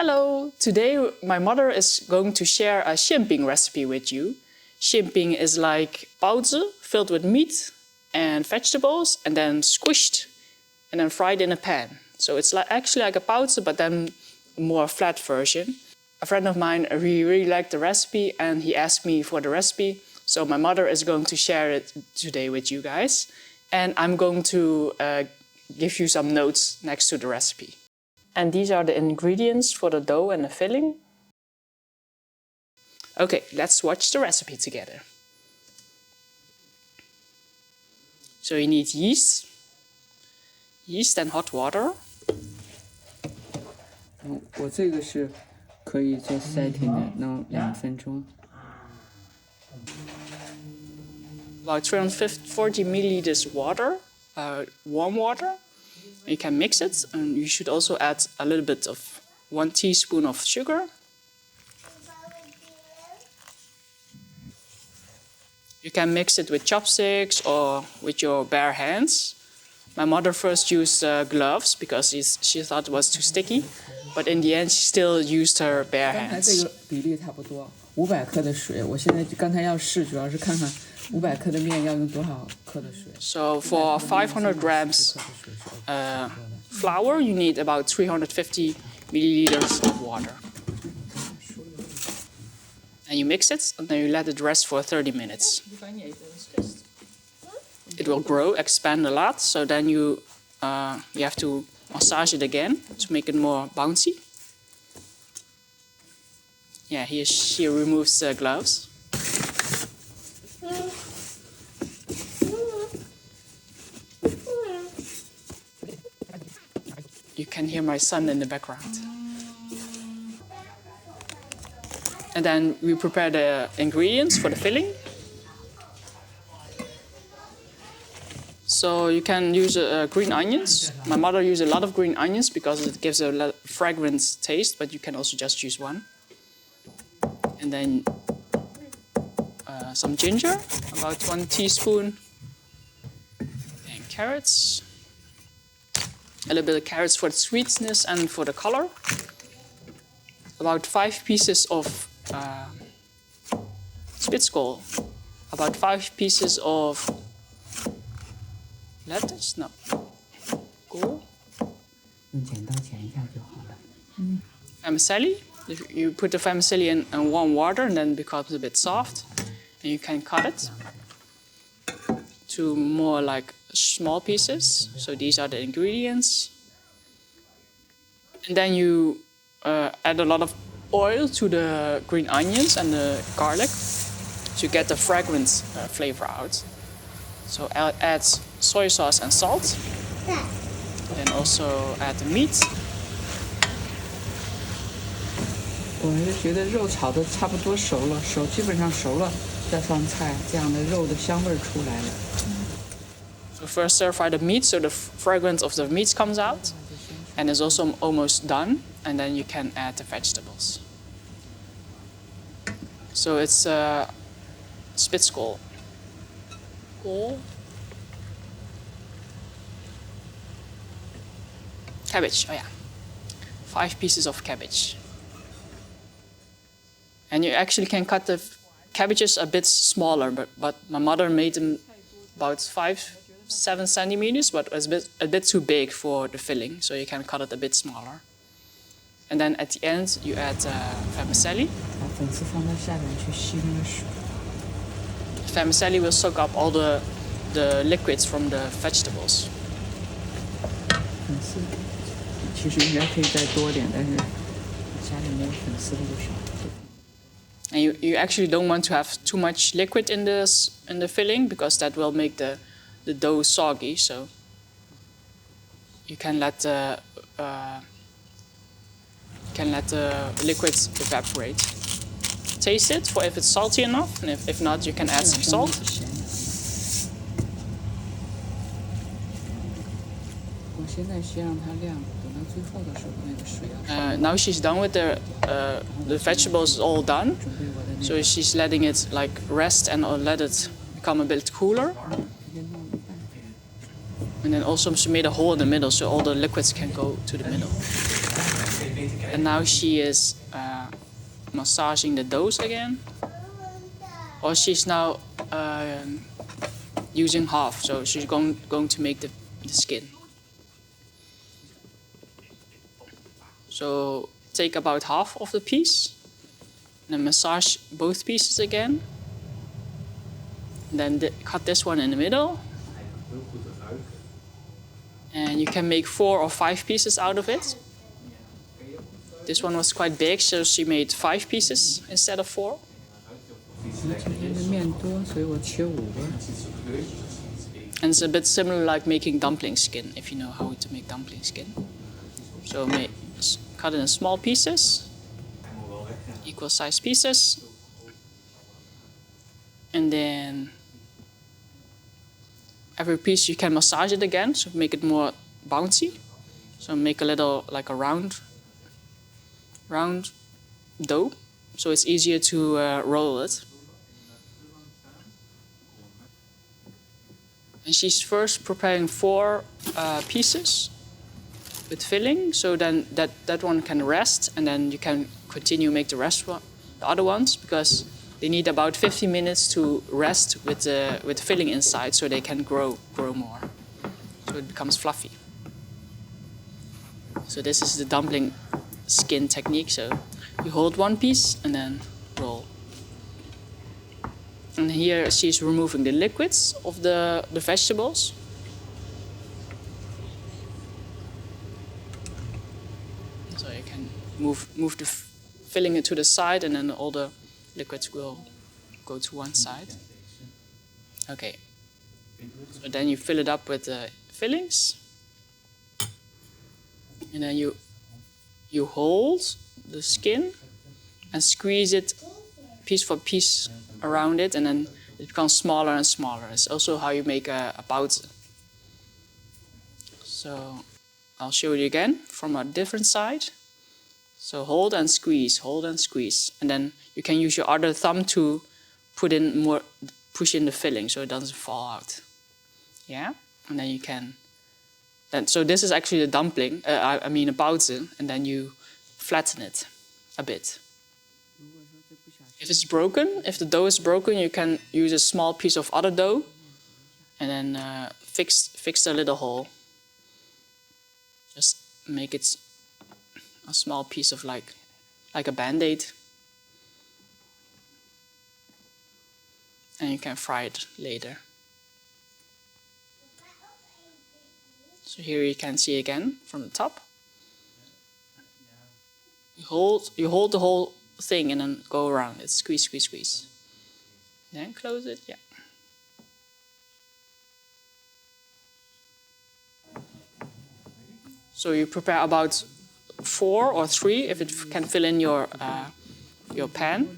Hello! Today my mother is going to share a xian饼 recipe with you. Xian饼is like 包子 filled with meat and vegetables and then squished and then fried in a pan. So it's actually like a 包子but then a more flat version. A friend of mine really liked the recipe and he asked me for the recipe. So my mother is going to share it today with you guys. And I'm going to give you some notes next to the recipe. And these are the ingredients for the dough and the filling. Okay, let's watch the recipe together. So you need yeast and hot water. 我这个是可以做setting的，弄2分钟。About 340 milliliters water, warm water. You can mix it, and you should also add a little bit of 1 teaspoon of sugar. You can mix it with chopsticks or with your bare hands. My mother first used gloves because she thought it was too sticky, but in the end she still used her bare hands. 刚才这个比例差不多，500克的水。我现在刚才要试，主要是看看500克的面要用多少克的水。So for 500 grams flour, you need about 350 milliliters of water. And you mix it, and then you let it rest for 30 minutes. It will grow, expand a lot, so then you have to massage it again to make it more bouncy. Yeah, she removes the gloves. You can hear my son in the background. And then we prepare the ingredients for the filling. So you can use green onions. My mother used a lot of green onions because it gives a fragrant taste, but you can also just use one. And then some ginger, about 1 teaspoon. And carrots. A little bit of carrots for the sweetness and for the color. About 5 pieces of spitskohl. About 5 pieces of lettuce? No. Kool. 用剪刀剪一下就好了。Vermicelli. You put the vermicelli in warm water and then it becomes a bit soft. And you can cut it to more like small pieces. So these are the ingredients. And then you add a lot of oil to the green onions and the garlic to get the fragrant flavor out. So add soy sauce and salt. Then also add the meat. 我还是觉得肉炒的差不多熟了，基本上熟了，再放菜，这样的肉的香味出来了。So first stir fry the meat so the fragrance of the meat comes out. And it's also almost done. And then you can add the vegetables. So it's spitskohl. Cabbage, oh yeah. 5 pieces of cabbage. And you actually can cut the cabbages a bit smaller, but my mother made them about 5-7 centimeters, but it's a bit too big for the filling, so you can cut it a bit smaller. And then at the end, you add vermicelli. Vermicelli will soak up all the liquids from the vegetables. And you actually don't want to have too much liquid in the filling because that will make the dough soggy. So you can let the liquids evaporate. Taste it for if it's salty enough, and if not, you can add some salt. Now she's done with the vegetables is all done, so she's letting it like rest and let it become a bit cooler. And then also she made a hole in the middle so all the liquids can go to the middle. And now she is massaging the doughs again. Or she's now using half, so she's going to make the skin. So take about half of the piece, and then massage both pieces again. And then cut this one in the middle. And you can make 4 or 5 pieces out of it. This one was quite big, so she made 5 pieces instead of 4. And it's a bit similar like making dumpling skin, if you know how to make dumpling skin. So cut it in small pieces, equal size pieces. And then every piece you can massage it again, so make it more bouncy. So make a little, like a round dough, so it's easier to roll it. And she's first preparing 4 pieces with filling, so then that one can rest, and then you can continue make the other ones, because they need about 15 minutes to rest with filling inside, so they can grow more, so it becomes fluffy. So this is the dumpling skin technique. So you hold one piece and then roll. And here she's removing the liquids of the vegetables. So you can move the filling it to the side, and then all the liquids will go to one side. Okay. So then you fill it up with the fillings. And then you hold the skin and squeeze it piece for piece around it, and then it becomes smaller and smaller. It's also how you make a baozi. So I'll show you again from a different side. So hold and squeeze, and then you can use your other thumb to push in the filling so it doesn't fall out. Yeah, and then you can. So this is actually the dumpling. A baozi, and then you flatten it a bit. If it's broken, if the dough is broken, you can use a small piece of other dough, and then fix the little hole. Just make it a small piece of like a band-aid, and you can fry it later. So here you can see again from the top. You hold the whole thing and then go around it. Squeeze, squeeze, squeeze. Then close it. Yeah. So you prepare about 4 or 3 if it can fill in your pan.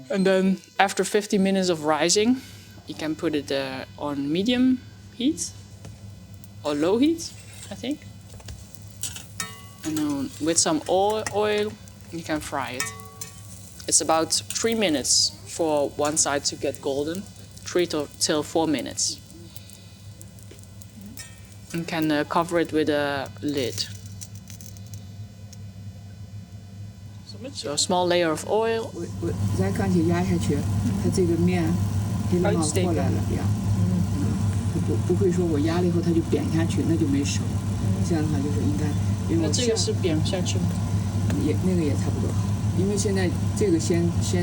And then after 50 minutes of rising, you can put it on medium heat or low heat, I think. And then with some oil, you can fry it. It's about 3 minutes for one side to get golden, 3 till 4 minutes. You can cover it with a lid. So a small layer of oil. 我再刚才压下去，它这个面黑了冒过来了呀。不会说我压了以后它就扁下去，那就没熟。这样的话就是应该，因为我这个是扁下去吗？那个也差不多好，因为现在这个先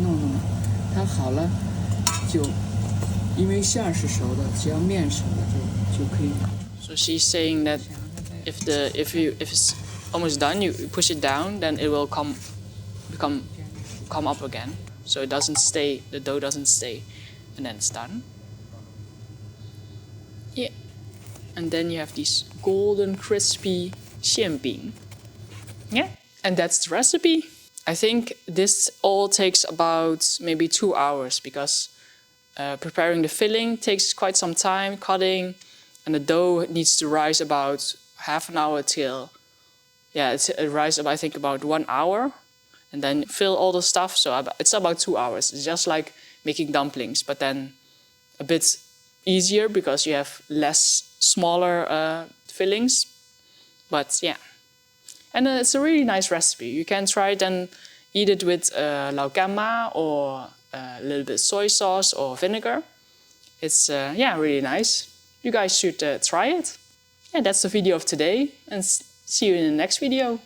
弄弄，它好了就，因为馅儿是熟的，只要面熟了就可以。So she's saying that if it's almost done, you push it down, then it will come up again. So it doesn't stay, the dough doesn't stay, and then it's done. Yeah. And then you have these golden crispy xian饼. Yeah. And that's the recipe. I think this all takes about maybe 2 hours, because preparing the filling takes quite some time, cutting, and the dough needs to rise about half an hour till, it rises I think about 1 hour, and then fill all the stuff. So it's about 2 hours. It's just like making dumplings, but then a bit easier because you have less smaller fillings. But yeah, and it's a really nice recipe. You can try it and eat it with lau gamma or a little bit soy sauce or vinegar. It's yeah, really nice. You guys should try it. Yeah, that's the video of today, and see you in the next video.